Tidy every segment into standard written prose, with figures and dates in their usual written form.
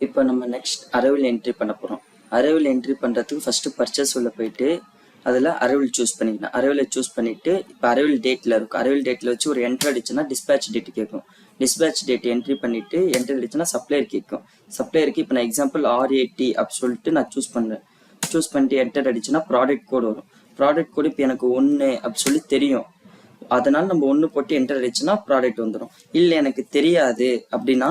இப்போ நம்ம next arrival entry பண்ண போகிறோம். அரைவல் என்ட்ரி பண்ணுறதுக்கு ஃபஸ்ட்டு பர்ச்சேஸ் உள்ள போயிட்டு அதில் அரைவல் சூஸ் பண்ணிக்கணும். அரைவலை சூஸ் பண்ணிவிட்டு இப்போ அரைவல் டேட்டில் இருக்கும். அரைவல் டேட்டில் வச்சு ஒரு என்ட்ரி அடிச்சுன்னா டிஸ்பேச் டேட் கேட்கும். டிஸ்பேச் டேட் என்ட்ரி பண்ணிவிட்டு என்ட்ரி அடிச்சுன்னா சப்ளையர் கேட்கும். சப்ளையருக்கு இப்போ நான் எக்ஸாம்பிள் RAT அப்படி சொல்லிட்டு நான் சூஸ் பண்ணுறேன். சூஸ் பண்ணிட்டு என்டர் அடிச்சுன்னா ப்ராடக்ட் கோடு வரும். ப்ராடக்ட் கோடு இப்போ எனக்கு 1 அப்படி சொல்லி தெரியும். அதனால் நம்ம 1 போட்டு என்டர் அடிச்சுன்னா ப்ராடக்ட் வந்துடும். இல்லை எனக்கு தெரியாது அப்படின்னா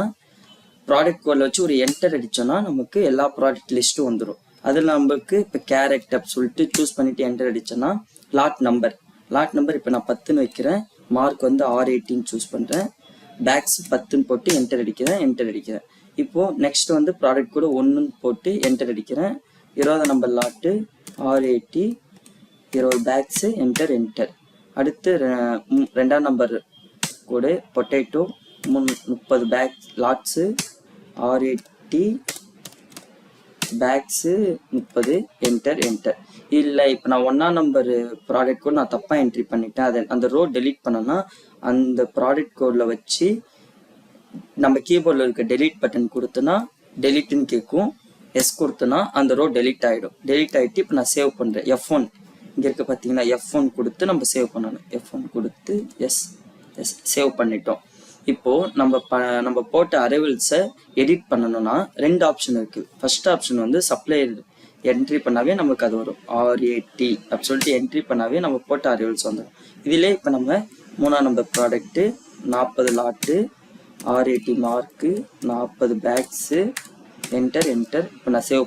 ப்ராடக்ட் கோடில் வச்சு ஒரு என்டர் அடித்தோன்னா நமக்கு எல்லா ப்ராடக்ட் லிஸ்ட்டும் வந்துடும். அதில் நமக்கு இப்போ கேரக்ட் அப்படி சொல்லிட்டு சூஸ் பண்ணிவிட்டு என்டர் அடித்தோன்னா லாட் நம்பர் இப்போ நான் 10ன்னு வைக்கிறேன். மார்க் வந்து R18 சூஸ் பண்ணுறேன். பேக்ஸ் 10ன்னு போட்டு என்டர் அடிக்கிறேன். இப்போது நெக்ஸ்ட் வந்து ப்ராடக்ட் கூட 1ன்னு போட்டு என்டர் அடிக்கிறேன். 20 number lot R80 20 bags enter. அடுத்து 2ஆம் நம்பர் கூட potato 30 bag lots R80 bags 30 enter. இல்லை இப்போ நான் 1ஆம் நம்பர் ப்ராடக்ட் கோட் நான் தப்பாக என்ட்ரி பண்ணிட்டேன். அதை அந்த ரோ டெலீட் பண்ணோன்னா அந்த ப்ராடக்ட் கோடில் வச்சு நம்ம கீபோர்டில் இருக்க டெலீட் பட்டன் கொடுத்தோன்னா டெலீட்டுன்னு கேட்கும். எஸ் கொடுத்தோன்னா அந்த ரோ டெலீட் ஆகிடும். டெலீட் ஆகிட்டு இப்போ நான் சேவ் பண்ணுறேன். F1 இங்கே இருக்க பார்த்தீங்கன்னா F1 கொடுத்து நம்ம சேவ் பண்ணணும். F1 கொடுத்து எஸ் சேவ் பண்ணிட்டோம். இப்போது நம்ம போட்ட அரைவல்ஸை எடிட் பண்ணணும்னா 2 ஆப்ஷன் இருக்குது. ஃபர்ஸ்ட் ஆப்ஷன் வந்து சப்ளையர் என்ட்ரி பண்ணாவே நமக்கு அது வரும். RAT அப்படி சொல்லிட்டு என்ட்ரி பண்ணாவே நம்ம போட்ட அரைவல்ஸ் வந்துடும். இதிலே இப்போ நம்ம 3ஆம் number product 40 lot R80 mark 40 bags enter. இப்போ நான் சேவ்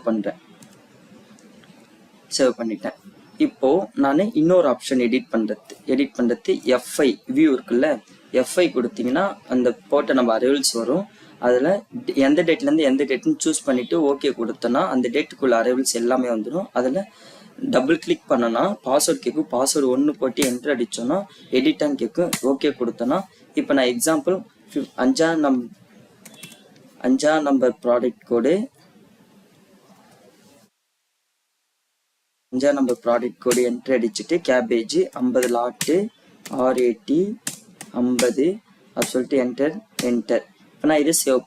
பண்ணிட்டேன். இப்போது நான் இன்னொரு ஆப்ஷன் எடிட் பண்ணுறது F5 வியூ இருக்குல்ல, F5 கொடுத்தீங்கன்னா அந்த போட்ட நம்ம அரைவல்ஸ் வரும். அதில் எந்த டேட்லேருந்து எந்த டேட்னு சூஸ் பண்ணிவிட்டு ஓகே கொடுத்தோன்னா அந்த டேட்டுக்குள்ள அரைவல்ஸ் எல்லாமே வந்துடும். அதில் டபுள் கிளிக் பண்ணோன்னா பாஸ்வேர்டு கேட்கும். பாஸ்வேர்டு 1 போட்டு என்ட்ரு அடித்தோன்னா எடிட்டான்னு கேட்கும். ஓகே கொடுத்தோன்னா இப்போ நான் எக்ஸாம்பிள் 5ஆம் நம்பர் ப்ராடக்ட் கோடு 5ஆம் நம்பர் ப்ராடக்ட் கோடு என்ட்ரி அடிச்சுட்டு கேபேஜ் 50 லாட்டு R80 50 அப்படி சொல்லிட்டு என்டர். இப்போ நான் இதை சேவ்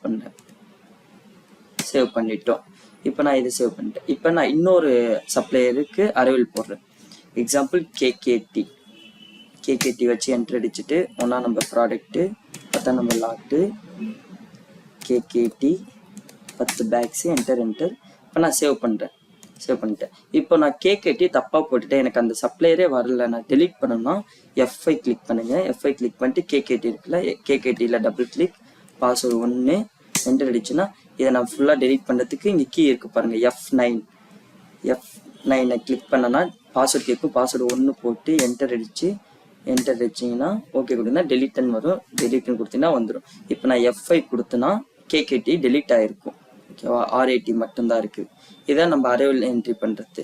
பண்ணிட்டோம். இப்போ நான் இன்னொரு சப்ளையருக்கு அரைவல் போடுறேன். எக்ஸாம்பிள் KKT வச்சு என்ட்ரி அடிச்சுட்டு 1ஆம் நம்பர் ப்ராடக்ட்டு 10ஆம் number lot KKT 10 bags enter. இப்போ நான் சேவ் பண்ணிட்டேன். இப்போ நான் KKT தப்பாக போட்டுட்டேன். எனக்கு அந்த சப்ளையரே வரல. நான் டெலீட் பண்ணணும்னா F5 கிளிக் பண்ணுங்கள். F5 கிளிக் பண்ணிட்டு KKT இருக்குல்ல, KKTயில் டபுள் கிளிக் பாஸ்வேர்டு 1 என்டர் அடிச்சுன்னா இதை நான் ஃபுல்லாக டெலீட் பண்ணுறதுக்கு இங்கே கீ இருக்குது பாருங்கள். F9 கிளிக் பண்ணனா பாஸ்வேர்டு கேட்கும். பாஸ்வேர்டு 1 போட்டு என்டர் அடிச்சிங்கன்னா ஓகே கொடுத்தா டெலீட்னு வரும். டெலீட்னு கொடுத்தீங்கன்னா வந்துடும். இப்போ நான் F5 கொடுத்தேன்னா KKT டெலீட் ஆகிருக்கும். ஓகேவா, R80 மட்டும்தான் இருக்குது. இதான் நம்ம அரைவல் என்ட்ரி பண்ணுறது.